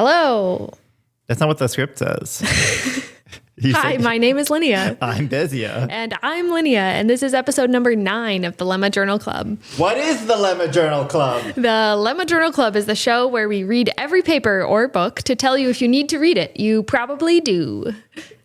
Hello. That's not what the script says. Hi, my name is Linnea. I'm Bezia. And I'm Linnea, and this is episode number 9 of the Lemma Journal Club. What is the Lemma Journal Club? The Lemma Journal Club is the show where we read every paper or book to tell you if you need to read it. You probably do.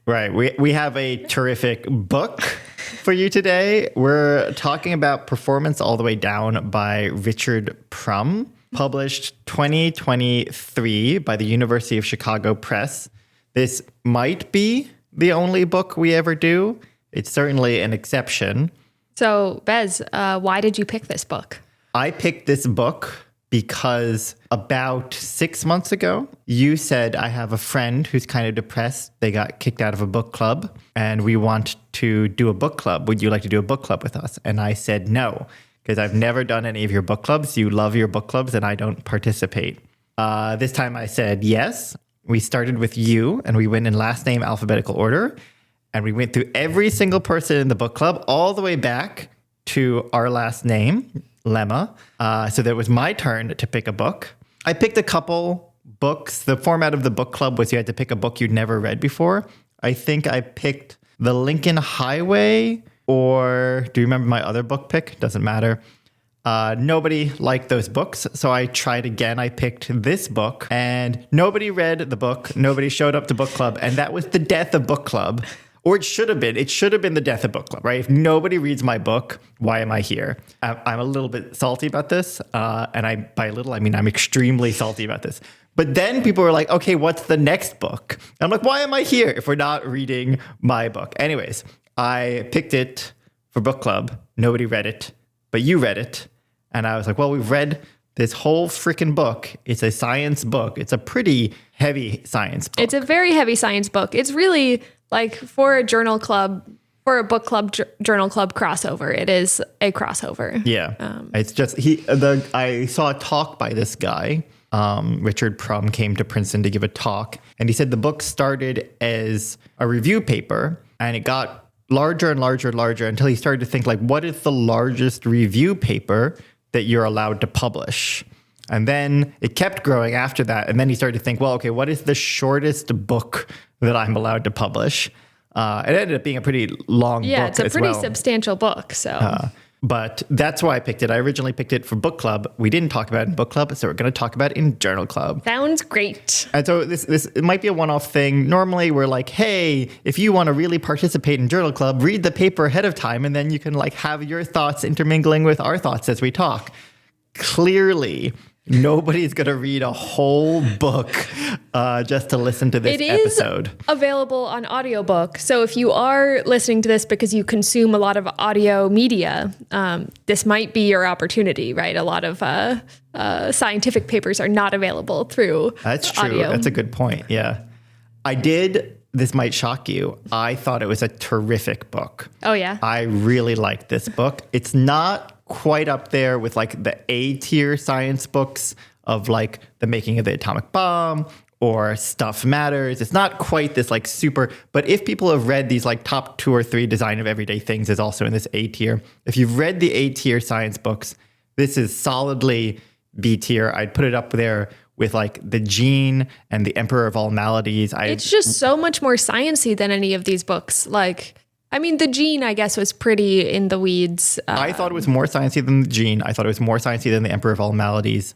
Right. We have a terrific book for you today. We're talking about Performance All the Way Down by Richard Prum, published 2023 by the University of Chicago Press. This might be the only book we ever do. It's certainly an exception. So, Bez, why did you pick this book? I picked this book because about 6 months ago, you said, I have a friend who's kind of depressed. They got kicked out of a book club and we want to do a book club. Would you like to do a book club with us? And I said no, because I've never done any of your book clubs. You love your book clubs and I don't participate. This time I said yes. We started with you and we went in last name alphabetical order. And we went through every single person in the book club all the way back to our last name, Lemma. So that was my turn to pick a book. I picked a couple books. The format of the book club was you had to pick a book you'd never read before. I think I picked The Lincoln Highway, or do you remember my other book pick? Doesn't matter. Nobody liked those books, so I tried again. I picked this book, and nobody read the book. Nobody showed up to book club, and that was the death of book club. Or it should have been. It should have been the death of book club, right? If nobody reads my book, why am I here? I'm a little bit salty about this, and by little, I mean I'm extremely salty about this. But then people were like, okay, what's the next book? And I'm like, why am I here if we're not reading my book? Anyways, I picked it for book club. Nobody read it, but you read it. And I was like, well, we've read this whole freaking book. It's a science book. It's a pretty heavy science book. It's a very heavy science book. It's really like for a journal club, for a book club, journal club crossover. It is a crossover. Yeah. It's just, I saw a talk by this guy. Richard Prum came to Princeton to give a talk. And he said the book started as a review paper and it got larger and larger and larger until he started to think like, what is the largest review paper that you're allowed to publish? And then it kept growing after that. And then he started to think, well, okay, what is the shortest book that I'm allowed to publish? It ended up being a pretty long book. Yeah, it's a pretty substantial book. So, but that's why I picked it. I originally picked it for book club. We didn't talk about it in book club, so we're going to talk about it in journal club. Sounds great. And so this it might be a one-off thing. Normally we're like, hey, if you want to really participate in journal club, read the paper ahead of time, and then you can like have your thoughts intermingling with our thoughts as we talk. Clearly, nobody's going to read a whole book just to listen to this episode. It is available on audiobook. So if you are listening to this because you consume a lot of audio media, this might be your opportunity, right? A lot of scientific papers are not available through That's true. audio. That's a good point. Yeah. This might shock you. I thought it was a terrific book. Oh, yeah? I really liked this book. It's not quite up there with like the A-tier science books of like The Making of the Atomic Bomb or Stuff Matters. It's not quite this like super, but if people have read these like top 2 or 3 Design of Everyday Things is also in this A-tier. If you've read the A-tier science books, this is solidly B-tier. I'd put it up there with like The Gene and The Emperor of All Maladies. It's just so much more sciencey than any of these books. Like, I mean, The Gene, I guess, was pretty in the weeds. I thought it was more sciencey than The Gene. I thought it was more sciencey than The Emperor of All Maladies.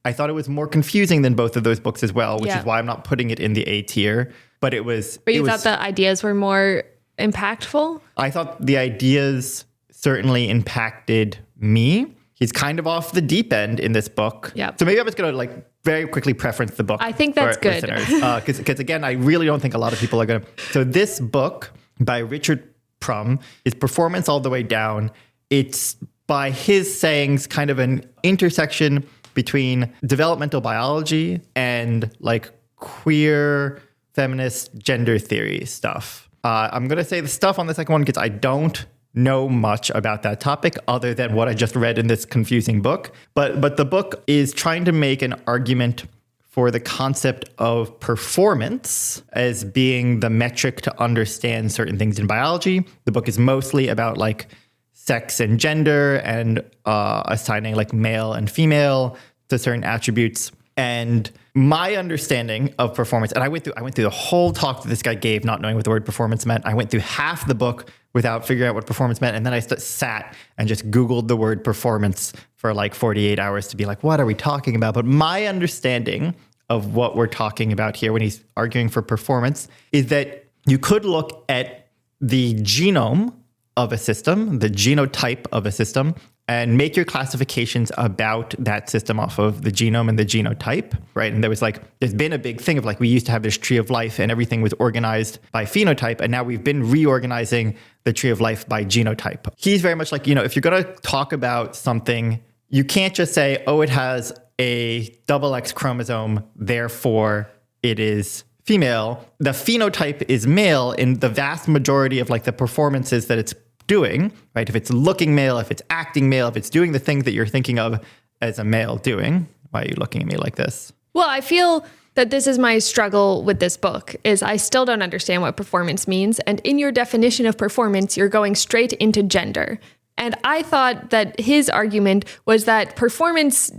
I thought it was more confusing than both of those books as well, which is why I'm not putting it in the A tier. But it was. But you thought the ideas were more impactful? I thought the ideas certainly impacted me. He's kind of off the deep end in this book. Yep. So maybe I'm just going to like very quickly preference the book. I think that's good. Because again, I really don't think a lot of people are going to. So this book by Richard Prum is Performance All the Way Down. It's by his sayings kind of an intersection between developmental biology and like queer feminist gender theory stuff. I'm going to say the stuff on the second one because I don't know much about that topic other than what I just read in this confusing book. But the book is trying to make an argument for the concept of performance as being the metric to understand certain things in biology. The book is mostly about like sex and gender and assigning like male and female to certain attributes. And my understanding of performance, and I went through the whole talk that this guy gave, not knowing what the word performance meant. I went through half the book without figuring out what performance meant. And then I sat and just Googled the word performance for like 48 hours to be like, what are we talking about? But my understanding of what we're talking about here when he's arguing for performance is that you could look at the genome of a system, the genotype of a system, and make your classifications about that system off of the genome and the genotype, right? And there's been a big thing of like, we used to have this tree of life and everything was organized by phenotype. And now we've been reorganizing the tree of life by genotype. He's very much like, if you're going to talk about something, you can't just say, oh, it has a double X chromosome, therefore it is female. The phenotype is male in the vast majority of like the performances that it's doing, right? If it's looking male, if it's acting male, if it's doing the things that you're thinking of as a male doing. Why are you looking at me like this? Well, I feel that this is my struggle with this book, is I still don't understand what performance means. And in your definition of performance, you're going straight into gender. And I thought that his argument was that performance,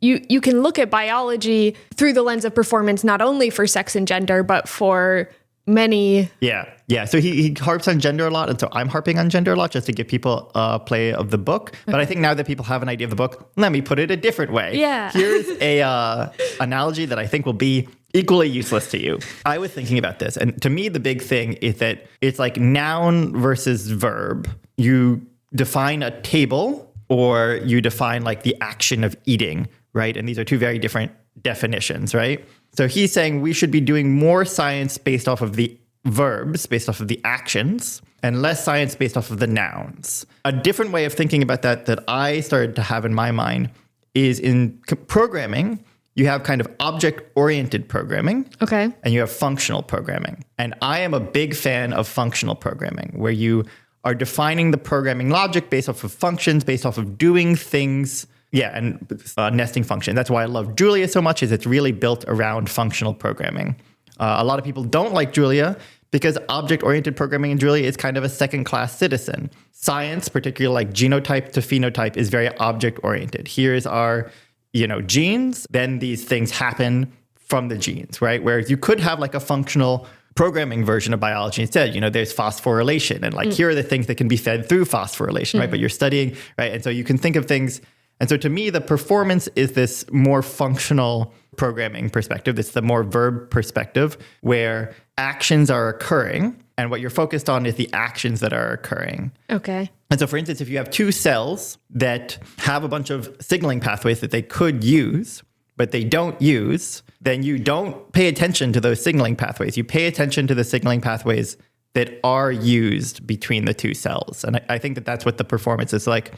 you can look at biology through the lens of performance, not only for sex and gender, but for many. Yeah. So he harps on gender a lot. And so I'm harping on gender a lot just to give people a play of the book. But I think now that people have an idea of the book, let me put it a different way. Yeah. Here's a analogy that I think will be equally useless to you. I was thinking about this. And to me, the big thing is that it's like noun versus verb. You define a table or you define like the action of eating, right? And these are two very different definitions, right? So he's saying we should be doing more science based off of the verbs, based off of the actions, and less science based off of the nouns. A different way of thinking about that I started to have in my mind is in programming, you have kind of object-oriented programming. Okay. And you have functional programming. And I am a big fan of functional programming, where you are defining the programming logic based off of functions, based off of doing things. Yeah, and nesting function. That's why I love Julia so much, is it's really built around functional programming. A lot of people don't like Julia because object-oriented programming in Julia is kind of a second-class citizen. Science, particularly like genotype to phenotype, is very object-oriented. Here's our, genes, then these things happen from the genes, right? Whereas you could have like a functional programming version of biology instead. There's phosphorylation, and like here are the things that can be fed through phosphorylation, right? But you're studying, right? And so you can think of things. And so to me, the performance is this more functional programming perspective. It's the more verb perspective where actions are occurring. And what you're focused on is the actions that are occurring. Okay. And so, for instance, if you have two cells that have a bunch of signaling pathways that they could use, but they don't use, then you don't pay attention to those signaling pathways. You pay attention to the signaling pathways that are used between the two cells. And I think that that's what the performance is like,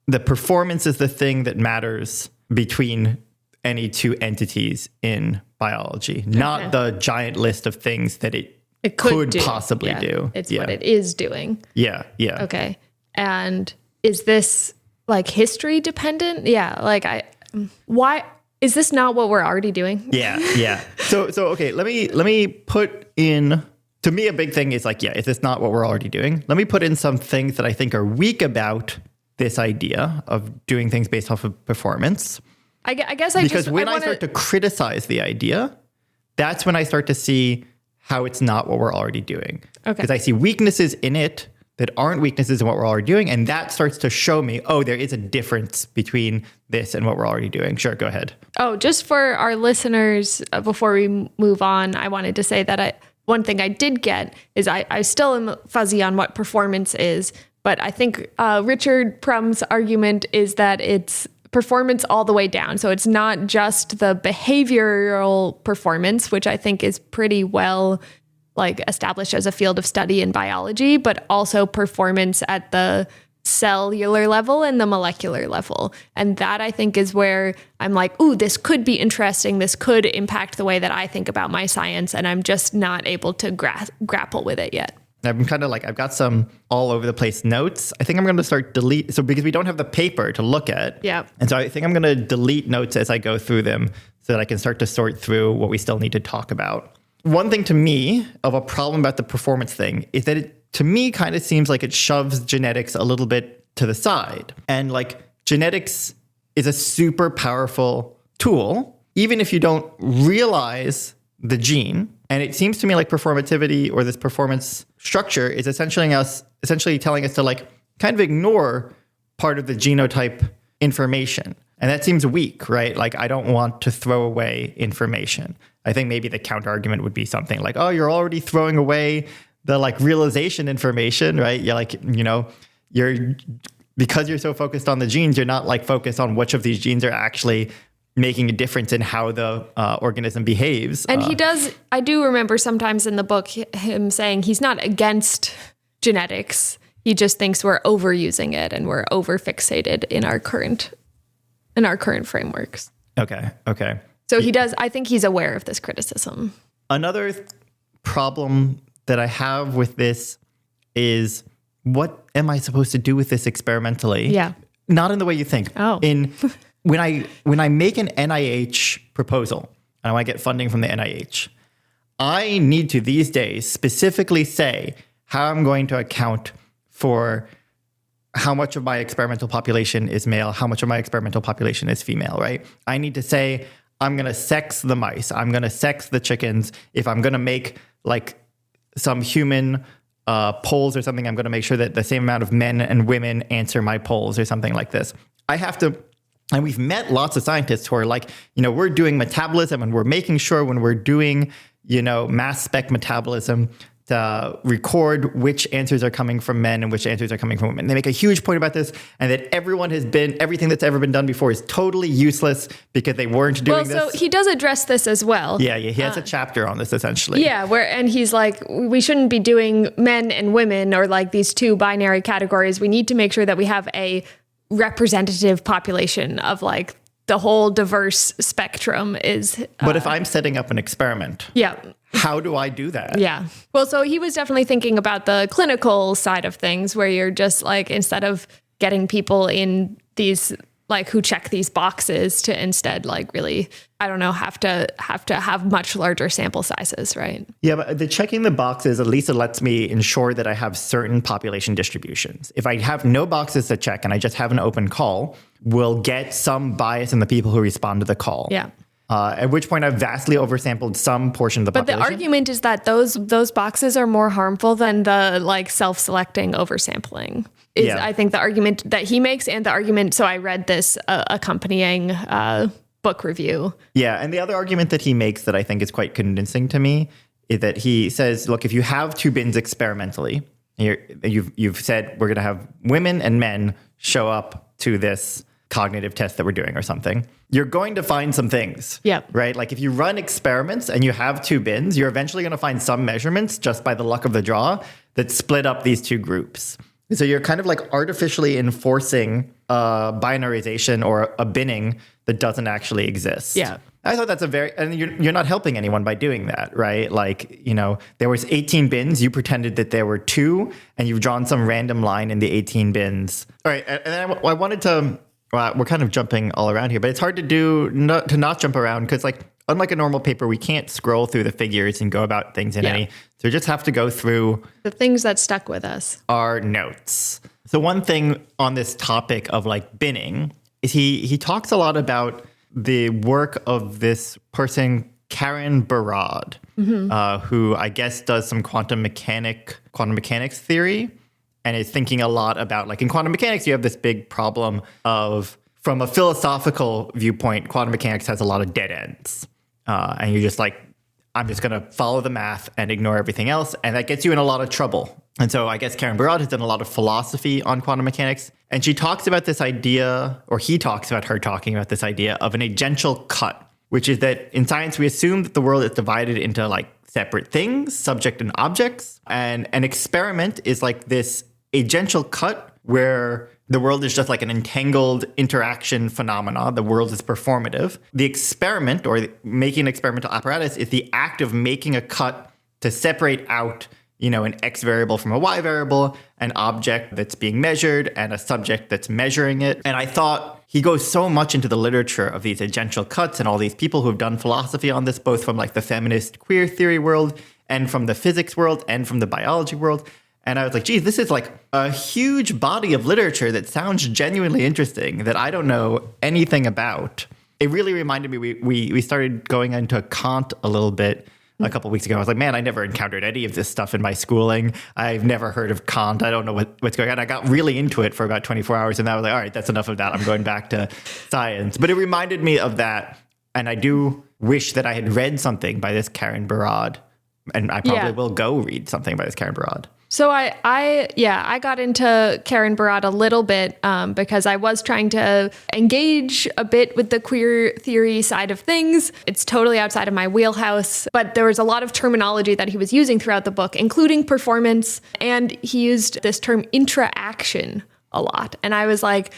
the performance is the thing that matters between any two entities in biology, not the giant list of things that it could possibly do. It's what it is doing. Yeah. Okay. And is this like history dependent? Yeah. Why is this not what we're already doing? Yeah. So okay, let me put in, to me, a big thing is like, is this not what we're already doing? Let me put in some things that I think are weak about this idea of doing things based off of performance. I guess because when I start to criticize the idea, that's when I start to see how it's not what we're already doing. Okay. Because I see weaknesses in it that aren't weaknesses in what we're already doing. And that starts to show me, there is a difference between this and what we're already doing. Sure, go ahead. Oh, just for our listeners, before we move on, I wanted to say that one thing I did get is I still am fuzzy on what performance is. But I think Richard Prum's argument is that it's performance all the way down. So it's not just the behavioral performance, which I think is pretty well established as a field of study in biology, but also performance at the cellular level and the molecular level. And that I think is where I'm like, ooh, this could be interesting. This could impact the way that I think about my science. And I'm just not able to grapple with it yet. I'm kind of I've got some all over the place notes. I think I'm going to start delete. So because we don't have the paper to look at. Yeah. And so I think I'm going to delete notes as I go through them so that I can start to sort through what we still need to talk about. One thing to me of a problem about the performance thing is that it, to me, kind of seems like it shoves genetics a little bit to the side. And genetics is a super powerful tool, even if you don't realize the gene, and it seems to me like performativity or this performance structure is essentially telling us to like kind of ignore part of the genotype information. And that seems weak, right? Like, I don't want to throw away information. I think maybe the counter argument would be something like, oh, you're already throwing away the like realization information, right? You're like, because you're so focused on the genes, you're not like focused on which of these genes are actually making a difference in how the organism behaves. And I do remember sometimes in the book him saying he's not against genetics. He just thinks we're overusing it and we're over fixated in our current frameworks. Okay. So I think he's aware of this criticism. Another problem that I have with this is, what am I supposed to do with this experimentally? Yeah. Not in the way you think. Oh. When I make an NIH proposal and I want to get funding from the NIH, I need to these days specifically say how I'm going to account for how much of my experimental population is male, how much of my experimental population is female, right? I need to say, I'm going to sex the mice. I'm going to sex the chickens. If I'm going to make like some human polls or something, I'm going to make sure that the same amount of men and women answer my polls or something like this. I have to, and we've met lots of scientists who are like, we're doing metabolism and we're making sure when we're doing, mass spec metabolism to record which answers are coming from men and which answers are coming from women. They make a huge point about this, and that everything that's ever been done before is totally useless because they weren't doing this. Well, so he does address this as well. Yeah, he has a chapter on this essentially. Yeah, and he's like, we shouldn't be doing men and women or like these two binary categories. We need to make sure that we have a representative population of like the whole diverse spectrum is. But if I'm setting up an experiment. Yeah. How do I do that? Yeah. Well, so he was definitely thinking about the clinical side of things where you're just like, instead of getting people in these, like who check these boxes, to instead like really, I don't know, have to have much larger sample sizes, right? Yeah, but the checking the boxes, at least it lets me ensure that I have certain population distributions. If I have no boxes to check and I just have an open call, we'll get some bias in the people who respond to the call. Yeah. At which point I've vastly oversampled some portion of the population. But the argument is that those boxes are more harmful than the like self-selecting oversampling. I think the argument that he makes, and the argument. So I read this accompanying book review. Yeah, and the other argument that he makes that I think is quite convincing to me is that he says, look, if you have two bins experimentally, you've said we're going to have women and men show up to this cognitive test that we're doing or something, you're going to find some things. Yeah. Right? Like if you run experiments and you have two bins, you're eventually going to find some measurements just by the luck of the draw that split up these two groups. So you're kind of like artificially enforcing binarization or a binning that doesn't actually exist. Yeah. I thought that's and you're not helping anyone by doing that, right? Like, there was 18 bins, you pretended that there were two, and you've drawn some random line in the 18 bins. All right, and then I wanted to, we're kind of jumping all around here, but it's hard to to not jump around because, like, unlike a normal paper, we can't scroll through the figures and go about things in any. So we just have to go through the things that stuck with us, our notes. So one thing on this topic of like binning is he talks a lot about the work of this person, Karen Barad, who I guess does some quantum mechanics theory. And is thinking a lot about, like in quantum mechanics, you have this big problem of, from a philosophical viewpoint, quantum mechanics has a lot of dead ends. And you're just like, I'm just going to follow the math and ignore everything else. And that gets you in a lot of trouble. And so I guess Karen Barad has done a lot of philosophy on quantum mechanics. And she talks about this idea, or he talks about her talking about this idea of an agential cut, which is that in science, we assume that the world is divided into like separate things, subject and objects. And an experiment is like this agential cut where the world is just like an entangled interaction phenomena. The world is performative. The experiment, or making an experimental apparatus, is the act of making a cut to separate out, an X variable from a Y variable, an object that's being measured, and a subject that's measuring it. And I thought he goes so much into the literature of these agential cuts and all these people who've done philosophy on this, both from like the feminist queer theory world and from the physics world and from the biology world. And I was like, geez, this is like a huge body of literature that sounds genuinely interesting that I don't know anything about. it really reminded me, we started going into Kant a little bit a couple of weeks ago. I was like, man, I never encountered any of this stuff in my schooling. I've never heard of Kant. I don't know what's going on. I got really into it for about 24 hours, and I was like, all right, that's enough of that. I'm going back to science. But it reminded me of that, and I do wish that I had read something by this Karen Barad, and I probably will go read something by this Karen Barad. So I got into Karen Barad a little bit because I was trying to engage a bit with the queer theory side of things. It's totally outside of my wheelhouse, but there was a lot of terminology that he was using throughout the book, including performance, and he used this term interaction a lot. And I was like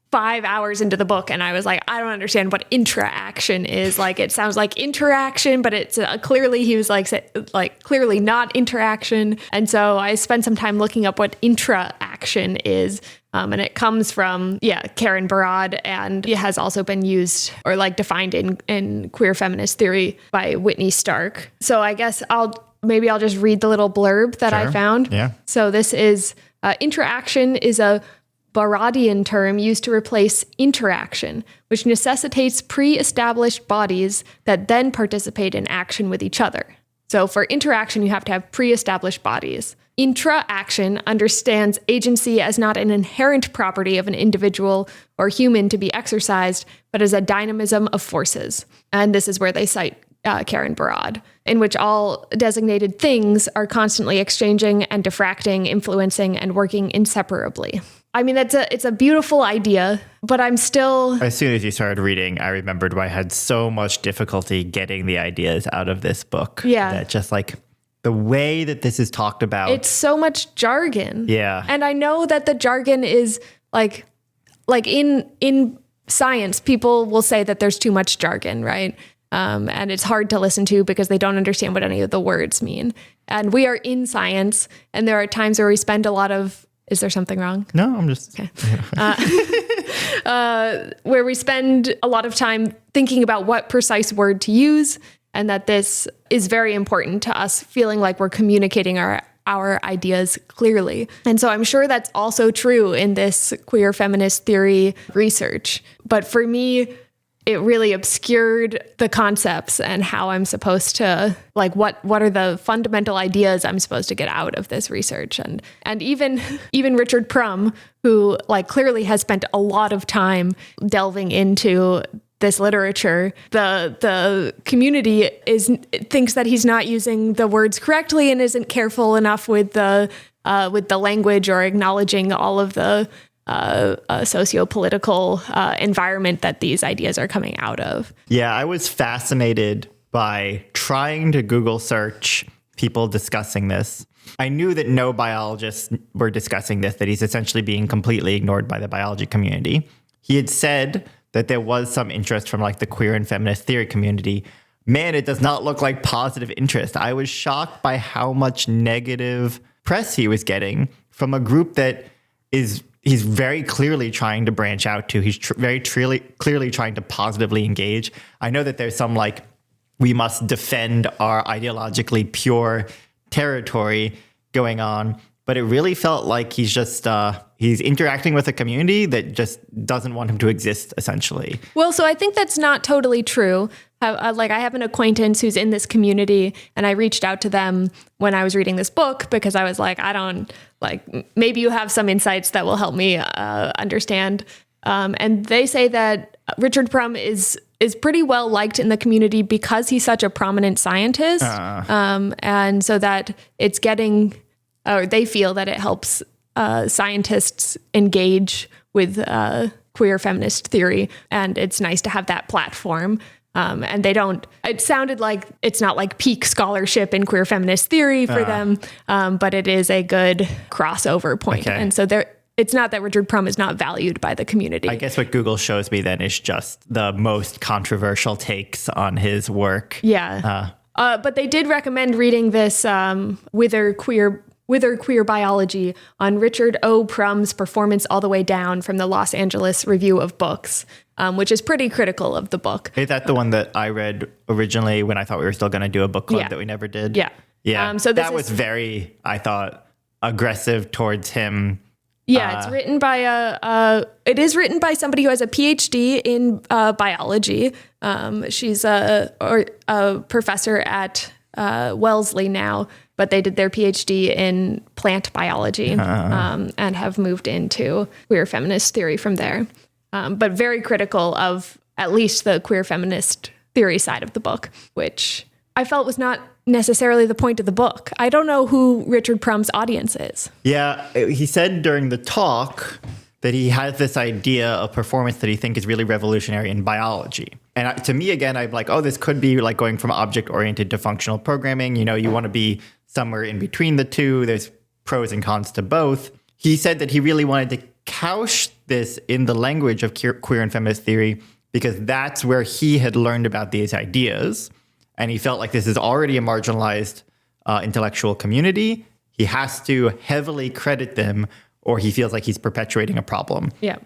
5 hours into the book, and I was like, I don't understand what interaction is. Like, it sounds like interaction, but it's clearly, he was like clearly not interaction. And so I spent some time looking up what intra-action is. And it comes from, Karen Barad, and it has also been used or like defined in queer feminist theory by Whitney Stark. So I guess I'll just read the little blurb that I found. Yeah. So this is, interaction is a Baradian term used to replace interaction, which necessitates pre-established bodies that then participate in action with each other. So for interaction, you have to have pre-established bodies. Intra-action understands agency as not an inherent property of an individual or human to be exercised, but as a dynamism of forces. And this is where they cite Karen Barad, in which all designated things are constantly exchanging and diffracting, influencing, and working inseparably. I mean, it's a beautiful idea, but I'm still... As soon as you started reading, I remembered why I had so much difficulty getting the ideas out of this book. Yeah. That just like the way that this is talked about. It's so much jargon. Yeah. And I know that the jargon is like in science, people will say that there's too much jargon, right? And it's hard to listen to because they don't understand what any of the words mean. And we are in science, and there are times where we spend a lot of... Is there something wrong? No, I'm just... Okay. Where we spend a lot of time thinking about what precise word to use, and that this is very important to us feeling like we're communicating our ideas clearly. And so I'm sure that's also true in this queer feminist theory research. But for me, it really obscured the concepts and how I'm supposed to, like, what are the fundamental ideas I'm supposed to get out of this research. And even Richard Prum, who like clearly has spent a lot of time delving into this literature, the community thinks that he's not using the words correctly and isn't careful enough with the language or acknowledging all of the socio-political environment that these ideas are coming out of. Yeah, I was fascinated by trying to Google search people discussing this. I knew that no biologists were discussing this, that he's essentially being completely ignored by the biology community. He had said that there was some interest from like the queer and feminist theory community. Man, it does not look like positive interest. I was shocked by how much negative press he was getting from a group that he's very clearly trying to branch out to. He's very clearly trying to positively engage. I know that there's some like, we must defend our ideologically pure territory going on, but it really felt like he's just, he's interacting with a community that just doesn't want him to exist, essentially. Well, so I think that's not totally true. I have an acquaintance who's in this community, and I reached out to them when I was reading this book because I was like, maybe you have some insights that will help me understand. And they say that Richard Prum is pretty well liked in the community because he's such a prominent scientist. And so that it's getting, or they feel that it helps scientists engage with queer feminist theory. And it's nice to have that platform. And it sounded like it's not like peak scholarship in queer feminist theory for them, but it is a good crossover point. Okay. And so it's not that Richard Prum is not valued by the community. I guess what Google shows me then is just the most controversial takes on his work. Yeah. But they did recommend reading this Whither Queer Biology on Richard O. Prum's Performance All the Way Down from the Los Angeles Review of Books, which is pretty critical of the book. Is that the one that I read originally when I thought we were still going to do a book club that we never did? Yeah. Yeah. So that was very, I thought, aggressive towards him Yeah, it's written by it is written by somebody who has a PhD in biology. She's a professor at Wellesley now, but they did their PhD in plant biology and have moved into queer feminist theory from there. But very critical of at least the queer feminist theory side of the book, which I felt was not necessarily the point of the book. I don't know who Richard Prum's audience is. Yeah, he said during the talk that he has this idea of performance that he thinks is really revolutionary in biology. And to me, again, I'm like, oh, this could be like going from object-oriented to functional programming. You know, you want to be somewhere in between the two. There's pros and cons to both. He said that he really wanted to couch this in the language of queer and feminist theory because that's where he had learned about these ideas. And he felt like this is already a marginalized intellectual community. He has to heavily credit them or he feels like he's perpetuating a problem. Yeah.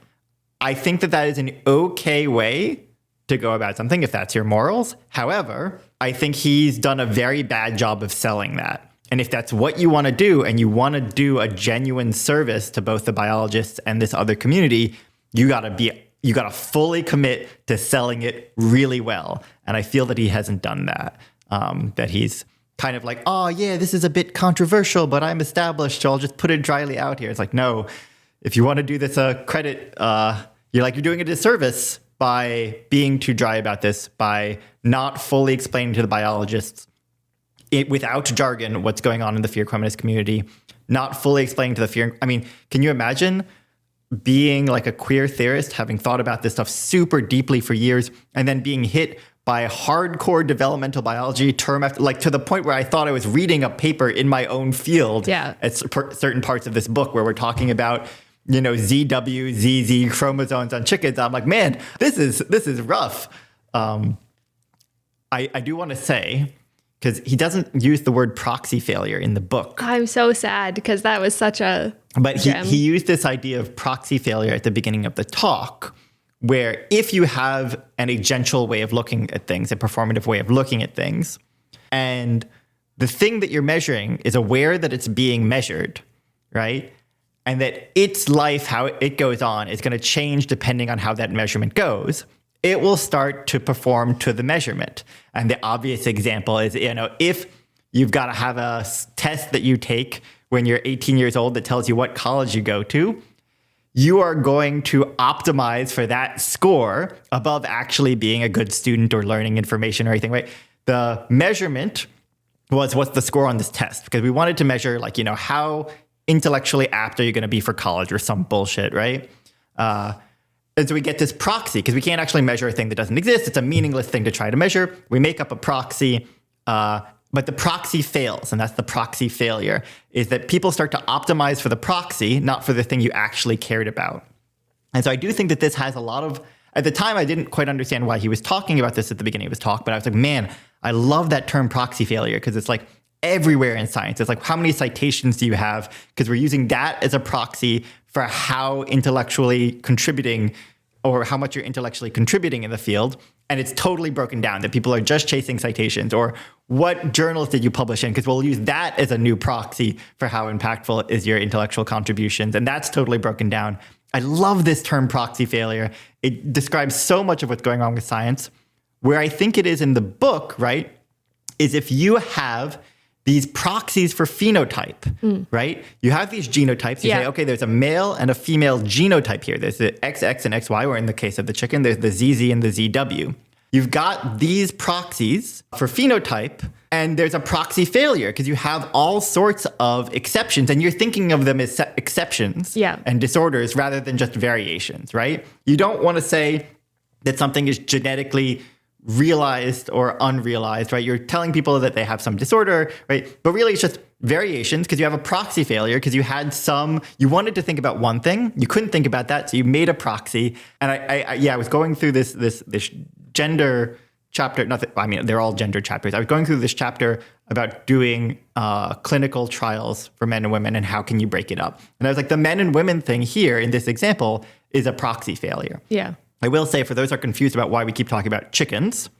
I think that is an okay way to go about something if that's your morals. However, I think he's done a very bad job of selling that. And if that's what you want to do and you want to do a genuine service to both the biologists and this other community, you got to fully commit to selling it really well. And I feel that he hasn't done that. That he's kind of like, oh, yeah, this is a bit controversial, but I'm established, so I'll just put it dryly out here. It's like, no, if you want to do this credit, you're doing a disservice by being too dry about this, by not fully explaining to the biologists without jargon what's going on in the queer feminist community, not fully explaining to the fear. I mean, can you imagine being like a queer theorist, having thought about this stuff super deeply for years, and then being hit by hardcore developmental biology term after, like to the point where I thought I was reading a paper in my own field at certain parts of this book where we're talking about, ZW, ZZ chromosomes on chickens. I'm like, man, this is rough. I do want to say, because he doesn't use the word proxy failure in the book. I'm so sad because that was such a But gem. he used this idea of proxy failure at the beginning of the talk, where if you have an agential way of looking at things, a performative way of looking at things, and the thing that you're measuring is aware that it's being measured, right? And that its life, how it goes on, is going to change depending on how that measurement goes, it will start to perform to the measurement. And the obvious example is, if you've got to have a test that you take when you're 18 years old that tells you what college you go to, you are going to optimize for that score above actually being a good student or learning information or anything, right? The measurement was what's the score on this test, because we wanted to measure how intellectually apt are you going to be for college or some bullshit, right? And so we get this proxy because we can't actually measure a thing that doesn't exist. It's a meaningless thing to try to measure. We make up a proxy, but the proxy fails. And that's the proxy failure, is that people start to optimize for the proxy, not for the thing you actually cared about. And so I do think that this has a lot of, at the time, I didn't quite understand why he was talking about this at the beginning of his talk, but I was like, man, I love that term proxy failure because it's like everywhere in science. It's like, how many citations do you have? Because we're using that as a proxy for how intellectually contributing or how much you're intellectually contributing in the field. And it's totally broken down that people are just chasing citations, or what journals did you publish in? Because we'll use that as a new proxy for how impactful is your intellectual contributions. And that's totally broken down. I love this term proxy failure. It describes so much of what's going on with science. Where I think it is in the book, right, is if you have these proxies for phenotype, right? You have these genotypes. You say, okay, there's a male and a female genotype here. There's the XX and XY, or in the case of the chicken, there's the ZZ and the ZW. You've got these proxies for phenotype, and there's a proxy failure because you have all sorts of exceptions, and you're thinking of them as exceptions and disorders rather than just variations, right? You don't want to say that something is genetically realized or unrealized, right? You're telling people that they have some disorder, right? But really it's just variations because you have a proxy failure because you wanted to think about one thing, you couldn't think about that, so you made a proxy. And I was going through this gender chapter, they're all gender chapters. I was going through this chapter about doing clinical trials for men and women and how can you break it up. And I was like, the men and women thing here in this example is a proxy failure. Yeah. I will say, for those who are confused about why we keep talking about chickens,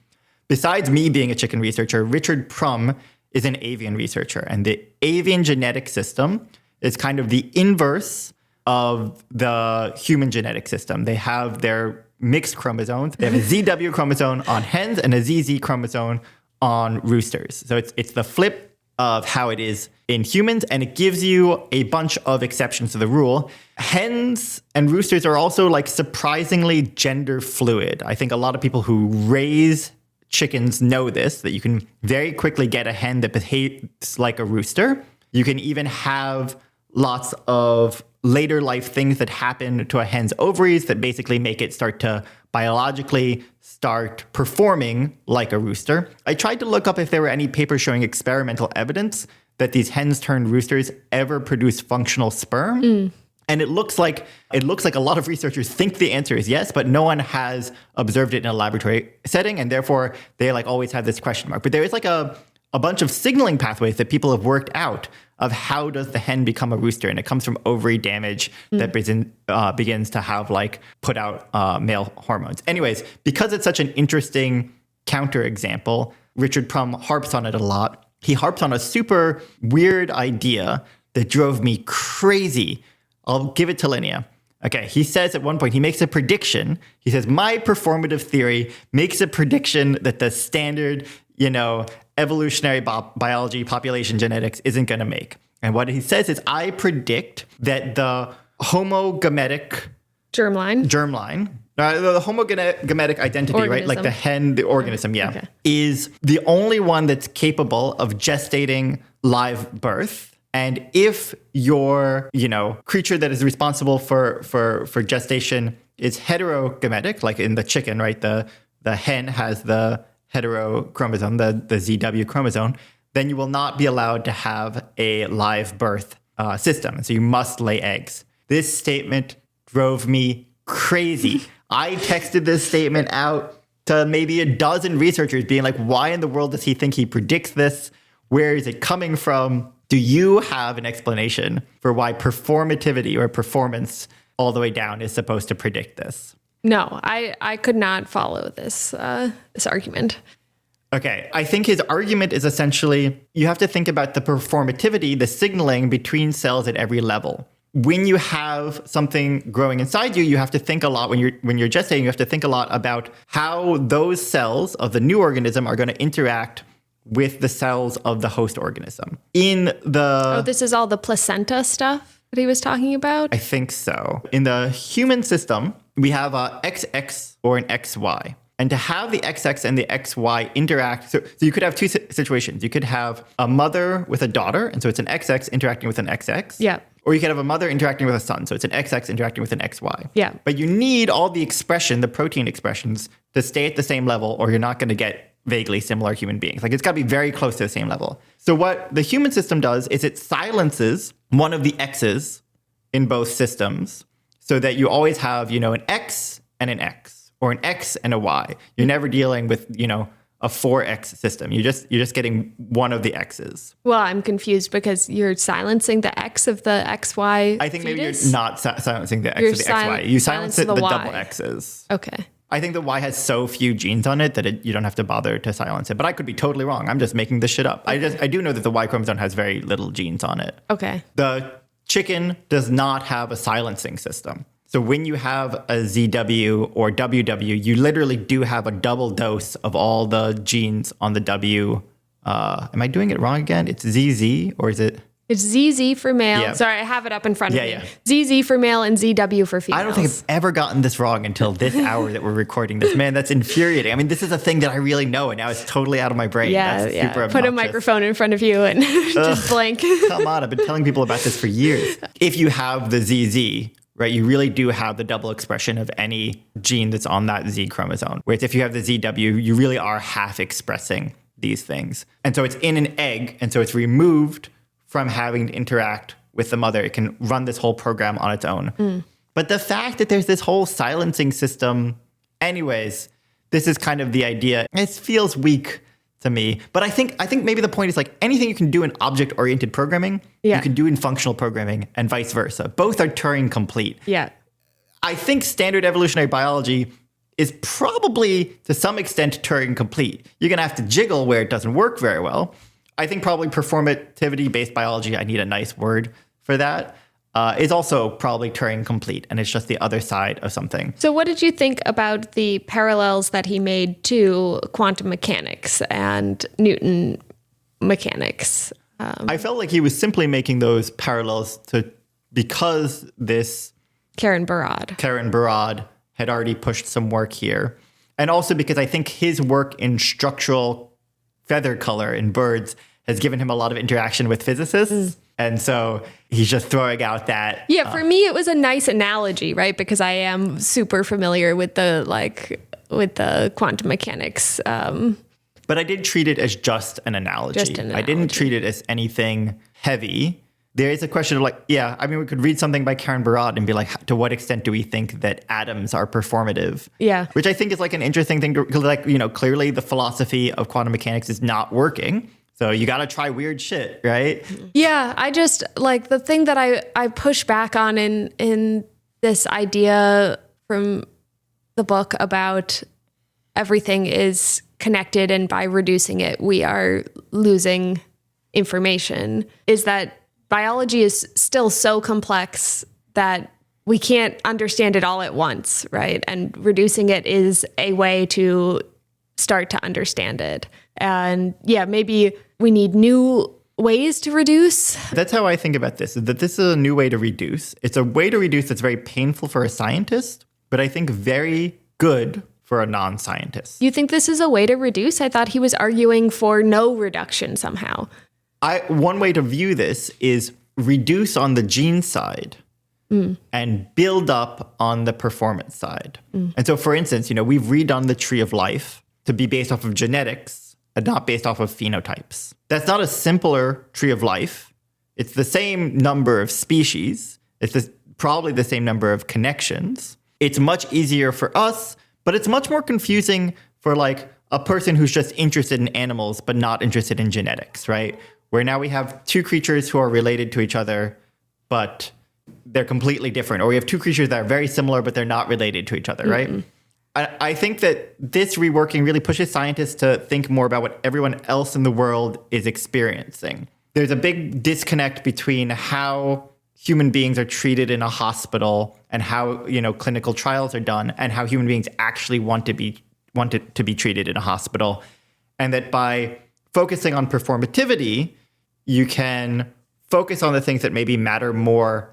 besides me being a chicken researcher, Richard Prum is an avian researcher. And the avian genetic system is kind of the inverse of the human genetic system. They have their mixed chromosomes. They have a ZW chromosome on hens and a ZZ chromosome on roosters. So it's the flip of how it is in humans, and it gives you a bunch of exceptions to the rule. Hens and roosters are also like surprisingly gender fluid. I think a lot of people who raise chickens know this, that you can very quickly get a hen that behaves like a rooster. You can even have lots of later life things that happen to a hen's ovaries that basically make it start to biologically start performing like a rooster. I tried to look up if there were any papers showing experimental evidence that these hens turned roosters ever produce functional sperm. And it looks like a lot of researchers think the answer is yes, but no one has observed it in a laboratory setting, and therefore they like always have this question mark. But there is like a bunch of signaling pathways that people have worked out of how does the hen become a rooster, and it comes from ovary damage that begins to have like put out male hormones. Anyways, because it's such an interesting counterexample, Richard Prum harps on it a lot. He harps on a super weird idea that drove me crazy. I'll give it to Linnea. Okay, he says at one point, he makes a prediction. He says, my performative theory makes a prediction that the standard, evolutionary biology, population genetics isn't going to make. And what he says is, I predict that the homogametic germline, the homogametic identity, organism. Right? Like the hen, the organism, Okay. is the only one that's capable of gestating live birth. And if your, creature that is responsible for gestation is heterogametic, like in the chicken, right? The hen has the heterochromosome, the ZW chromosome, then you will not be allowed to have a live birth system. And so you must lay eggs. This statement drove me crazy. I texted this statement out to maybe a dozen researchers being like, why in the world does he think he predicts this? Where is it coming from? Do you have an explanation for why performativity or performance all the way down is supposed to predict this? No, I could not follow this argument. Okay, I think his argument is essentially you have to think about the performativity, the signaling between cells at every level. When you have something growing inside you, you have to think a lot when you're gestating, you have to think a lot about how those cells of the new organism are going to interact with the cells of the host organism. This is all the placenta stuff that he was talking about? I think so. In the human system, we have a XX or an XY. And to have the XX and the XY interact, so you could have two situations. You could have a mother with a daughter, and so it's an XX interacting with an XX. Yeah. Or you could have a mother interacting with a son, so it's an XX interacting with an XY. Yeah. But you need all the expression, the protein expressions, to stay at the same level, or you're not going to get vaguely similar human beings. Like it's got to be very close to the same level. So what the human system does is it silences one of the X's in both systems so that you always have, an X and an X, or an X and a Y. You're never dealing with, a 4X system. You're just getting one of the X's. Well, I'm confused because you're silencing the X of the XY. I think fetus? maybe you're not silencing the X of the XY. You silence the double X's. Okay. I think the Y has so few genes on it that you don't have to bother to silence it. But I could be totally wrong. I'm just making this shit up. Okay. I do know that the Y chromosome has very little genes on it. Okay. The chicken does not have a silencing system. So when you have a ZW or WW, you literally do have a double dose of all the genes on the W. Am I doing it wrong again? It's ZZ, or is it? It's ZZ for male. Yeah. Sorry, I have it up in front of me. ZZ for male and ZW for females. I don't think I've ever gotten this wrong until this hour that we're recording this. Man, that's infuriating. I mean, this is a thing that I really know, and now it's totally out of my brain. Yeah, that's super obnoxious. Put a microphone in front of you and just blank. Come on, I've been telling people about this for years. If you have the ZZ, right, you really do have the double expression of any gene that's on that Z chromosome. Whereas if you have the ZW, you really are half expressing these things. And so it's in an egg, and so it's removed from having to interact with the mother. It can run this whole program on its own. But the fact that there's this whole silencing system, anyways, this is kind of the idea. It feels weak to me. But I think maybe the point is like anything you can do in object-oriented programming, you can do in functional programming and vice versa. Both are Turing complete. Yeah. I think standard evolutionary biology is probably to some extent Turing complete. You're going to have to jiggle where it doesn't work very well. I think probably performativity-based biology, I need a nice word for that. is also probably Turing complete, and it's just the other side of something. So what did you think about the parallels that he made to quantum mechanics and Newton mechanics? I felt like he was simply making those parallels because this Karen Barad had already pushed some work here. And also because I think his work in structural feather color in birds has given him a lot of interaction with physicists. And so he's just throwing out that. Yeah, for me, it was a nice analogy, right? Because I am super familiar with the quantum mechanics. But I did treat it as just an analogy. I didn't treat it as anything heavy. There is a question of we could read something by Karen Barad and be like, to what extent do we think that atoms are performative? Yeah. Which I think is like an interesting thing clearly the philosophy of quantum mechanics is not working. So you got to try weird shit, right? Yeah. I just the thing that I push back on in this idea from the book about everything is connected and by reducing it, we are losing information is that biology is still so complex that we can't understand it all at once, right? And reducing it is a way to start to understand it. And maybe we need new ways to reduce. That's how I think about this, is that this is a new way to reduce. It's a way to reduce that's very painful for a scientist, but I think very good for a non-scientist. You think this is a way to reduce? I thought he was arguing for no reduction somehow. One way to view this is reduce on the gene side and build up on the performance side. And so, for instance, we've redone the tree of life to be based off of genetics and not based off of phenotypes. That's not a simpler tree of life. It's the same number of species. It's probably the same number of connections. It's much easier for us, but it's much more confusing for a person who's just interested in animals but not interested in genetics, right? Where now we have two creatures who are related to each other, but they're completely different. Or we have two creatures that are very similar, but they're not related to each other, right? I think that this reworking really pushes scientists to think more about what everyone else in the world is experiencing. There's a big disconnect between how human beings are treated in a hospital and how, clinical trials are done and how human beings actually want to be treated in a hospital. And that by focusing on performativity, you can focus on the things that maybe matter more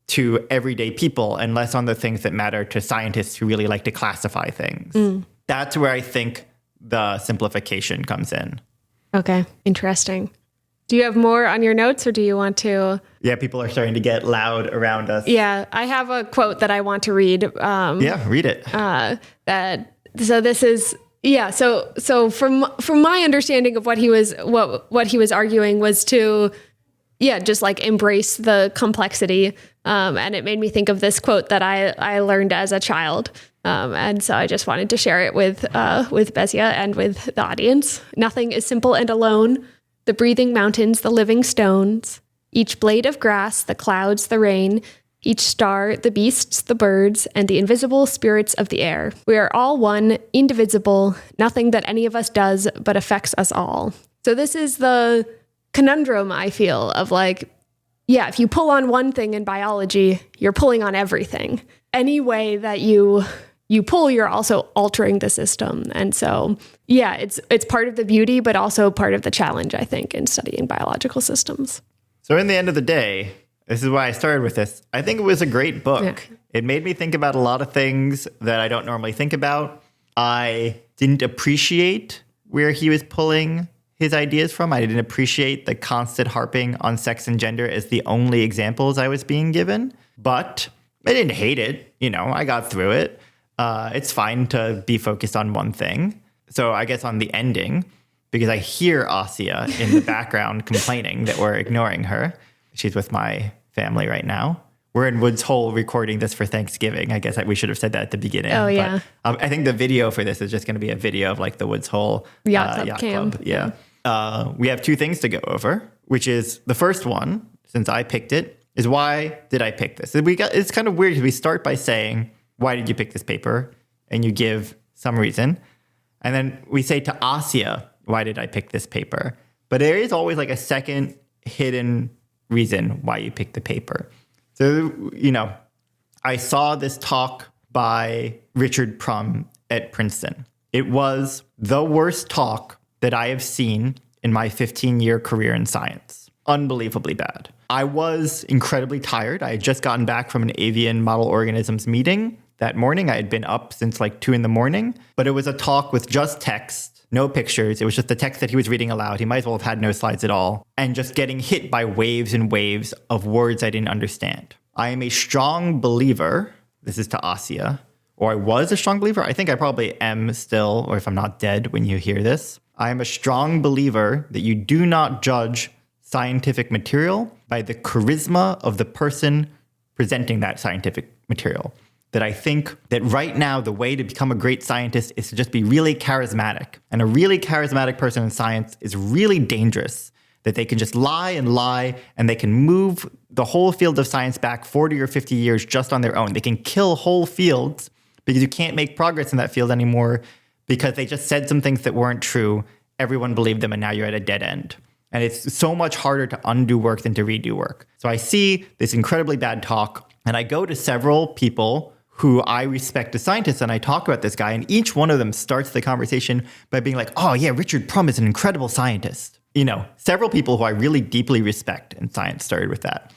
to everyday people and less on the things that matter to scientists who really like to classify things. That's where I think the simplification comes in. Okay, interesting. Do you have more on your notes or do you want to? Yeah, people are starting to get loud around us. Yeah, I have a quote that I want to read. Read it. So from my understanding of what he was arguing was to just embrace the complexity. And it made me think of this quote that I learned as a child. And so I just wanted to share it with Bezia and with the audience. Nothing is simple and alone. The breathing mountains, the living stones, each blade of grass, the clouds, the rain, each star, the beasts, the birds, and the invisible spirits of the air. We are all one, indivisible, nothing that any of us does but affects us all. So this is the conundrum, I feel, of if you pull on one thing in biology, you're pulling on everything. Any way that you pull, you're also altering the system. And so, it's part of the beauty, but also part of the challenge, I think, in studying biological systems. So in the end of the day, this is why I started with this. I think it was a great book. Yeah. It made me think about a lot of things that I don't normally think about. I didn't appreciate where he was pulling his ideas from. I didn't appreciate the constant harping on sex and gender as the only examples I was being given. But I didn't hate it. I got through it. It's fine to be focused on one thing. So I guess on the ending, because I hear Asia in the background complaining that we're ignoring her. She's with my family right now. We're in Woods Hole recording this for Thanksgiving. I guess we should have said that at the beginning. Oh, yeah. But I think the video for this is just going to be a video of the Woods Hole Yacht Club. Yeah. We have two things to go over, which is the first one, since I picked it, is why did I pick this? It's kind of weird because we start by saying, why did you pick this paper? And you give some reason. And then we say to Asia, why did I pick this paper? But there is always a second hidden reason why you picked the paper. So, I saw this talk by Richard Prum at Princeton. It was the worst talk that I have seen in my 15-year career in science. Unbelievably bad. I was incredibly tired. I had just gotten back from an avian model organisms meeting that morning. I had been up since like 2 a.m, but it was a talk with just text, no pictures. It was just the text that he was reading aloud. He might as well have had no slides at all. And just getting hit by waves and waves of words I didn't understand. I am a strong believer, this is to Asya, or I was a strong believer. I think I probably am still, or if I'm not dead when you hear this. I am a strong believer that you do not judge scientific material by the charisma of the person presenting that scientific material. That I think that right now, the way to become a great scientist is to just be really charismatic. And a really charismatic person in science is really dangerous. That they can just lie, and they can move the whole field of science back 40 or 50 years just on their own. They can kill whole fields because you can't make progress in that field anymore because they just said some things that weren't true. Everyone believed them, and now you're at a dead end. And it's so much harder to undo work than to redo work. So I see this incredibly bad talk, and I go to several people who I respect as scientists, and I talk about this guy, and each one of them starts the conversation by being like, oh yeah, Richard Prum is an incredible scientist. Several people who I really deeply respect in science started with that.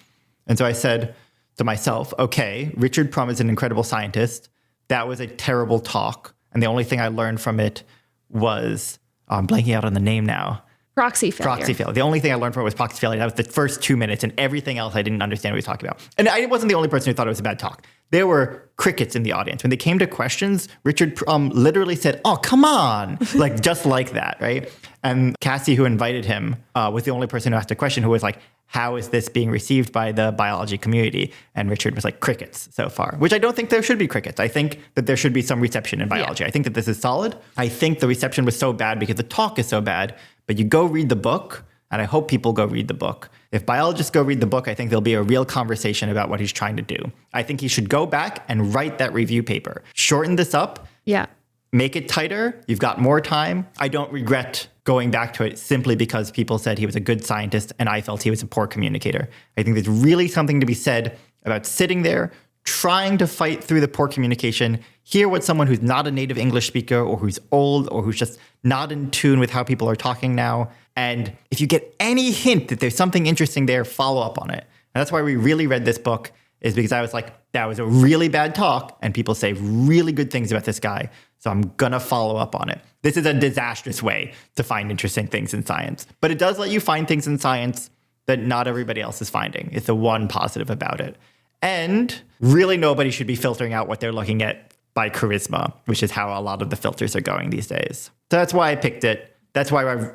And so I said to myself, okay, Richard Prum is an incredible scientist. That was a terrible talk. And the only thing I learned from it was, I'm blanking out on the name now. Proxy failure. The only thing I learned from it was proxy failure. That was the first 2 minutes, and everything else I didn't understand what he was talking about. And I wasn't the only person who thought it was a bad talk. There were crickets in the audience. When they came to questions, Richard Prum literally said, oh, come on, just like that, right? And Cassie, who invited him, was the only person who asked a question who was like, how is this being received by the biology community? And Richard was like, crickets so far, which I don't think there should be crickets. I think that there should be some reception in biology. Yeah. I think that this is solid. I think the reception was so bad because the talk is so bad, but you go read the book, and I hope people go read the book. If biologists go read the book, I think there'll be a real conversation about what he's trying to do. I think he should go back and write that review paper. Shorten this up. Yeah. Make it tighter. You've got more time. I don't regret going back to it simply because people said he was a good scientist and I felt he was a poor communicator. I think there's really something to be said about sitting there, trying to fight through the poor communication, hear what someone who's not a native English speaker or who's old or who's just not in tune with how people are talking now. And if you get any hint that there's something interesting there, follow up on it. And that's why we really read this book, is because I was like, that was a really bad talk and people say really good things about this guy. So I'm going to follow up on it. This is a disastrous way to find interesting things in science. But it does let you find things in science that not everybody else is finding. It's the one positive about it. And really nobody should be filtering out what they're looking at by charisma, which is how a lot of the filters are going these days. So that's why I picked it. That's why I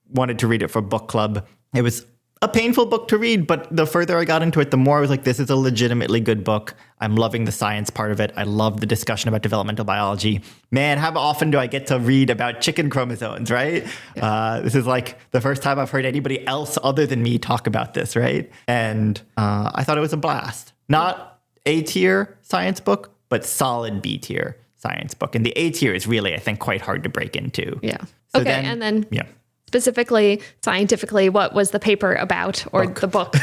wanted to read it for book club. It was a painful book to read, but the further I got into it, the more I was like, this is a legitimately good book. I'm loving the science part of it. I love the discussion about developmental biology. Man, how often do I get to read about chicken chromosomes, right? Yeah. This is like the first time I've heard anybody else other than me talk about this, right? And I thought it was a blast. Not A-tier science book, but solid B-tier science book. And the A-tier is really, I think, quite hard to break into. Yeah. So okay, and then specifically, scientifically, what was the paper about, or the book?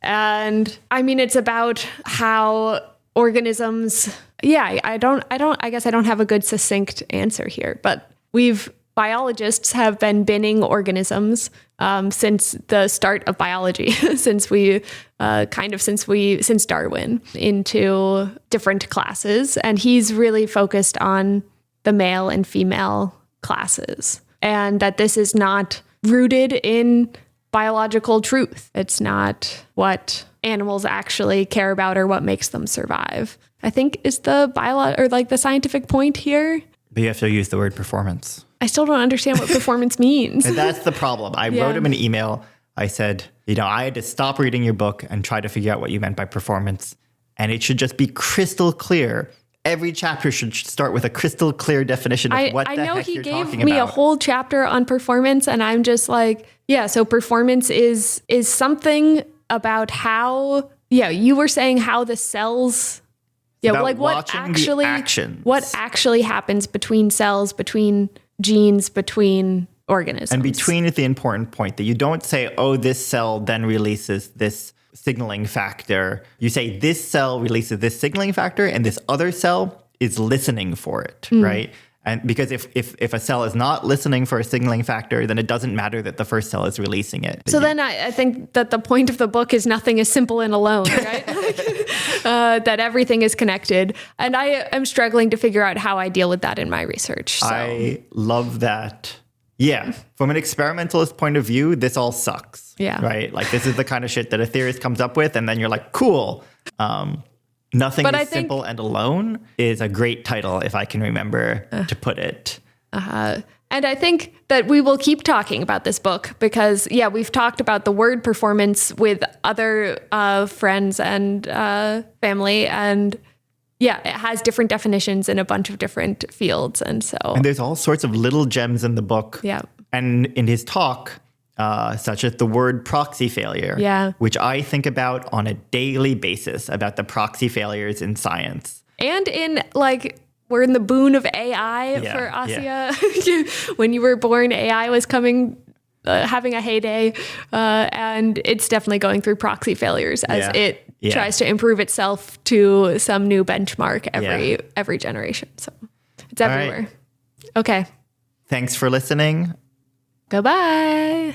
And I mean, it's about how organisms. Yeah, I guess I don't have a good succinct answer here, but biologists have been binning organisms since the start of biology, since Darwin, into different classes. And he's really focused on the male and female classes, and that this is not rooted in biological truth. It's not what animals actually care about or what makes them survive, I think, is the the scientific point here. But you have to use the word performance. I still don't understand what performance means. And that's the problem. I wrote him an email. I said, I had to stop reading your book and try to figure out what you meant by performance. And it should just be crystal clear. Every chapter should start with a crystal clear definition of what the heck you're talking about. I know he gave me a whole chapter on performance, and I'm just like, so performance is something about how, you were saying how the cells... what actually happens between cells, between genes, between organisms. And between is the important point, that you don't say, oh, this cell then releases this signaling factor. You say this cell releases this signaling factor and this other cell is listening for it, right? And because if a cell is not listening for a signaling factor, then it doesn't matter that the first cell is releasing it. So then I think that the point of the book is nothing is simple and alone, right? That everything is connected. And I am struggling to figure out how I deal with that in my research. So. I love that. Yeah. From an experimentalist point of view, this all sucks. Yeah. Right? Like this is the kind of shit that a theorist comes up with and then you're like, cool. Nothing is simple and alone is a great title, if I can remember to put it. And I think that we will keep talking about this book because, we've talked about the word performance with other friends and family. And it has different definitions in a bunch of different fields. And there's all sorts of little gems in the book. Yeah. And in his talk, such as the word proxy failure, which I think about on a daily basis, about the proxy failures in science. And in we're in the boon of AI for Asya. Yeah. When you were born, AI was having a heyday, and it's definitely going through proxy failures as it tries to improve itself to some new benchmark every generation. So it's everywhere. Right. Okay. Thanks for listening. Goodbye.